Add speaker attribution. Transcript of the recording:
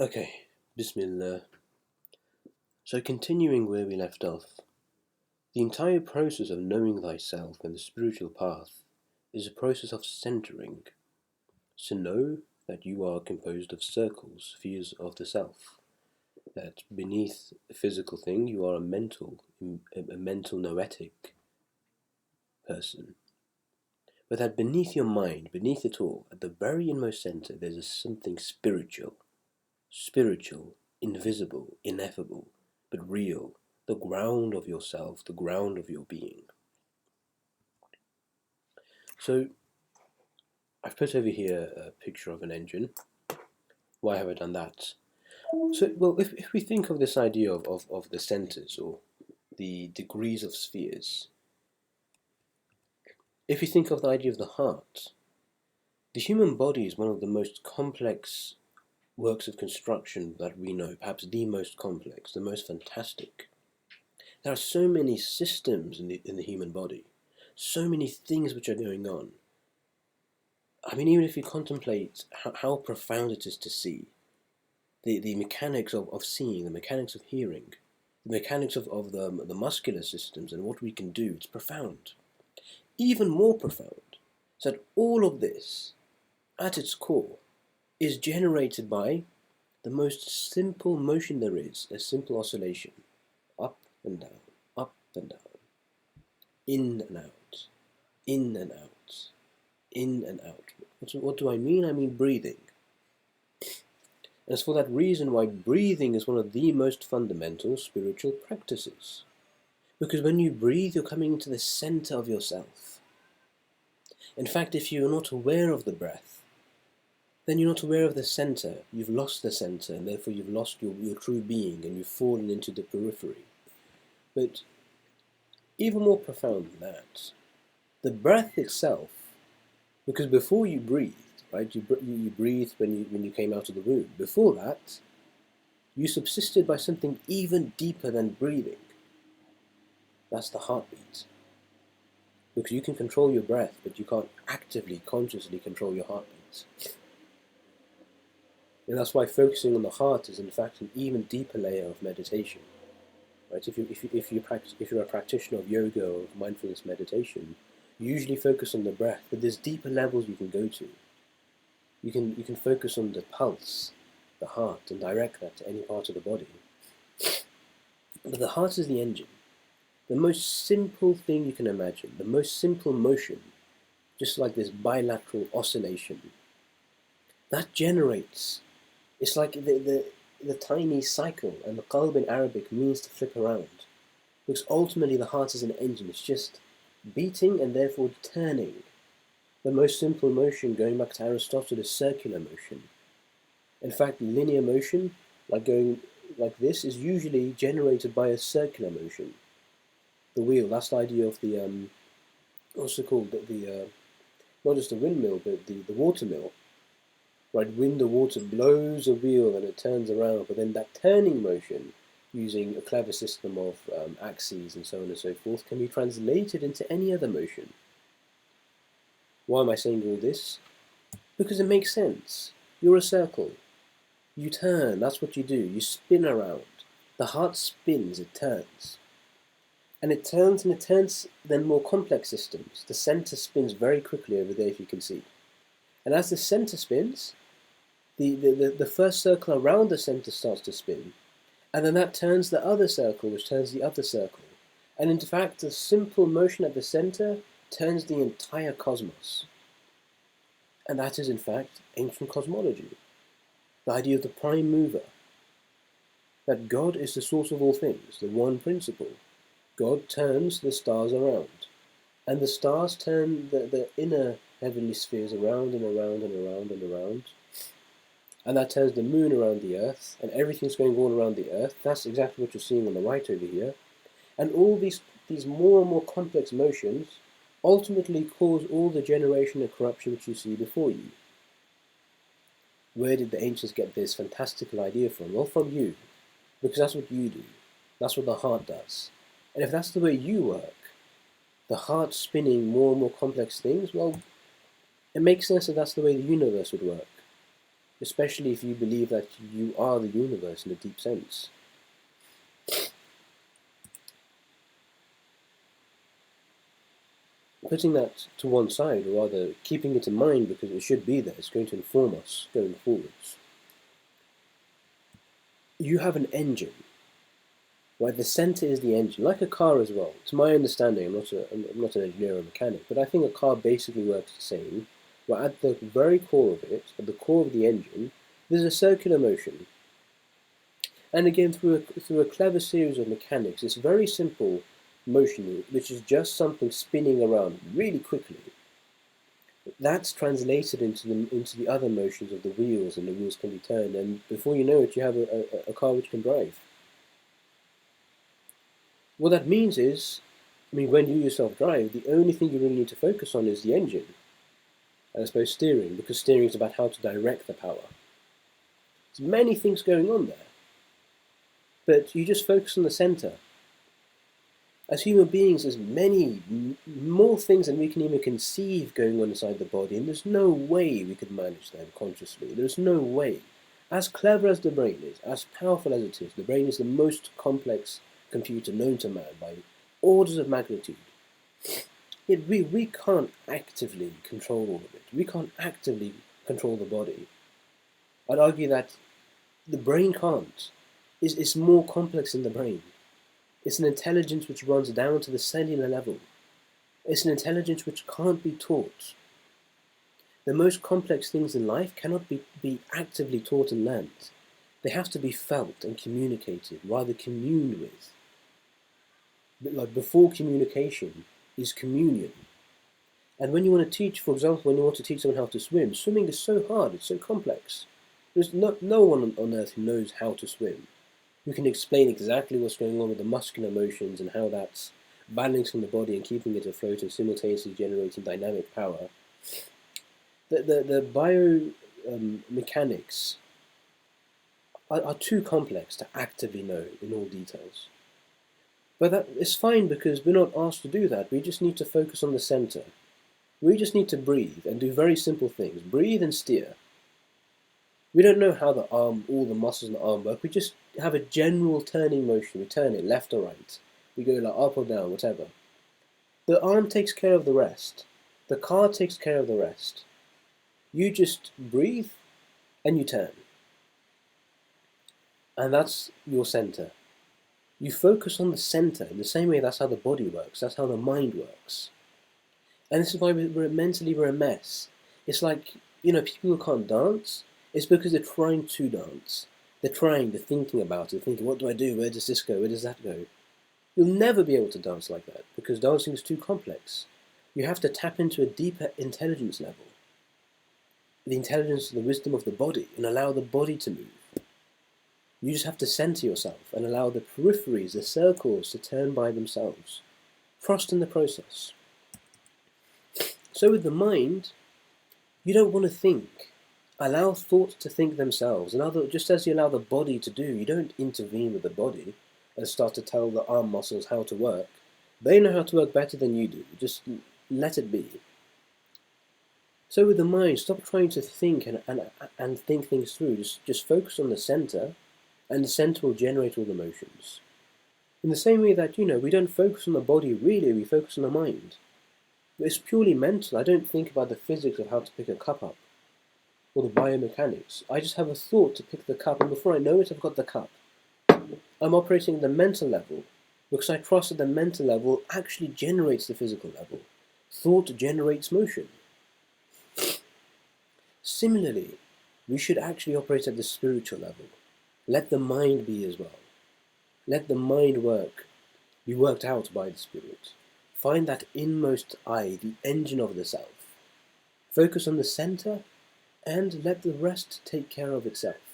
Speaker 1: Okay, Bismillah. So continuing where we left off, the entire process of knowing thyself and the spiritual path is a process of centering. So know that you are composed of circles, spheres of the self. That beneath a physical thing you are a mental noetic person. But that beneath your mind, beneath it all, at the very inmost center, there's something spiritual, invisible, ineffable, but real, the ground of yourself, the ground of your being. So I've put over here a picture of an engine. Why have I done that? So, well, if we think of this idea of the centers or the degrees of spheres, if you think of the idea of the heart, the human body is one of the most complex works of construction that we know, perhaps the most complex, the most fantastic. There are so many systems in the human body, so many things which are going on. I mean, even if you contemplate how profound it is to see, the mechanics of seeing, the mechanics of hearing, the mechanics of the muscular systems and what we can do, it's profound. Even more profound is that all of this, at its core, is generated by the most simple motion there is, a simple oscillation, up and down, up and down, in and out, in and out, in and out. What do I mean? I mean breathing. And it's for that reason why breathing is one of the most fundamental spiritual practices. Because when you breathe, you're coming into the center of yourself. In fact, if you're not aware of the breath, then you're not aware of the center. You've lost the center, and therefore you've lost your true being, and you've fallen into the periphery. But even more profound than that, the breath itself, because before you breathed, right, you breathed when you came out of the womb. Before that, you subsisted by something even deeper than breathing. That's the heartbeat. Because you can control your breath, but you can't actively, consciously control your heartbeats. And that's why focusing on the heart is in fact an even deeper layer of meditation. Right? If you're a practitioner of yoga or mindfulness meditation, you usually focus on the breath, but there's deeper levels you can go to. You can focus on the pulse, the heart, and direct that to any part of the body. But the heart is the engine. The most simple thing you can imagine, the most simple motion, just like this bilateral oscillation, that generates. It's like the tiny cycle, and the qalb in Arabic means to flip around. Because ultimately the heart is an engine, it's just beating and therefore turning. The most simple motion, going back to Aristotle, is circular motion. In fact, linear motion, like going like this, is usually generated by a circular motion. The wheel, that's the idea of the, what's it called, not just the windmill, but the water mill. Right, when the water blows a wheel and it turns around, but then that turning motion, using a clever system of axes and so on and so forth, can be translated into any other motion. Why am I saying all this? Because it makes sense. You're a circle. You turn, that's what you do. You spin around. The heart spins, it turns. And it turns then more complex systems. The center spins very quickly over there, if you can see. And as the center spins, the first circle around the center starts to spin. And then that turns the other circle, which turns the other circle. And in fact, the simple motion at the center turns the entire cosmos. And that is in fact ancient cosmology. The idea of the prime mover. That God is the source of all things, the one principle. God turns the stars around. And the stars turn the inner heavenly spheres around and around and around and around. And that turns the moon around the earth, and everything's going all around the earth. That's exactly what you're seeing on the right over here. And all these more and more complex motions ultimately cause all the generation and corruption which you see before you. Where did the ancients get this fantastical idea from? Well, from you. Because that's what you do. That's what the heart does. And if that's the way you work, the heart spinning more and more complex things, well, it makes sense that that's the way the universe would work. especially if you believe that you are the universe in a deep sense. Putting that to one side, or rather keeping it in mind because it should be there, it's going to inform us going forwards. You have an engine, right? The center is the engine, like a car as well. To my understanding, I'm not an engineer or a mechanic, but I think a car basically works the same. Where at the very core of it, at the core of the engine, there's a circular motion. And again, through a clever series of mechanics, this very simple motion, which is just something spinning around really quickly, that's translated into the other motions of the wheels, and the wheels can be turned, and before you know it, you have a car which can drive. What that means is, I mean, when you yourself drive, the only thing you really need to focus on is the engine, and I suppose steering, because steering is about how to direct the power. There's many things going on there, but you just focus on the center. As human beings, there's many more things than we can even conceive going on inside the body, and there's no way we could manage them consciously. There's no way. As clever as the brain is, as powerful as it is, the brain is the most complex computer known to man by orders of magnitude. Yet we can't actively control all of it. We can't actively control the body. I'd argue that the brain can't. It's more complex than the brain. It's an intelligence which runs down to the cellular level. It's an intelligence which can't be taught. The most complex things in life cannot be actively taught and learnt. They have to be felt and communicated, rather communed with. But like before communication is communion. And when you want to teach, for example, when you want to teach someone how to swim, swimming is so hard, it's so complex. There's no one on earth who knows how to swim, who can explain exactly what's going on with the muscular motions and how that's balancing the body and keeping it afloat and simultaneously generating dynamic power. The biomechanics are too complex to actively know in all details. But that is fine because we're not asked to do that. We just need to focus on the center. We just need to breathe and do very simple things. Breathe and steer. We don't know how the arm, all the muscles in the arm work. We just have a general turning motion. We turn it left or right. We go like up or down, whatever. The arm takes care of the rest. The car takes care of the rest. You just breathe and you turn. And that's your center. You focus on the center in the same way that's how the body works. That's how the mind works. And this is why we're a mess. It's like, people who can't dance, it's because they're trying to dance. They're thinking about it, thinking, what do I do? Where does this go? Where does that go? You'll never be able to dance like that because dancing is too complex. You have to tap into a deeper intelligence level. The intelligence and the wisdom of the body, and allow the body to move. You just have to center yourself and allow the peripheries, the circles, to turn by themselves. Trust in the process. So with the mind, you don't want to think. Allow thoughts to think themselves. Just as you allow the body to do, you don't intervene with the body and start to tell the arm muscles how to work. They know how to work better than you do. Just let it be. So with the mind, stop trying to think and think things through. Just focus on the center, and the center will generate all the emotions. In the same way that, we don't focus on the body really, we focus on the mind. It's purely mental. I don't think about the physics of how to pick a cup up, or the biomechanics. I just have a thought to pick the cup, and before I know it, I've got the cup. I'm operating at the mental level, because I trust that the mental level actually generates the physical level. Thought generates motion. Similarly, we should actually operate at the spiritual level. Let the mind be as well. Let the mind be worked out by the spirit. Find that inmost I, the engine of the self. Focus on the center, and let the rest take care of itself.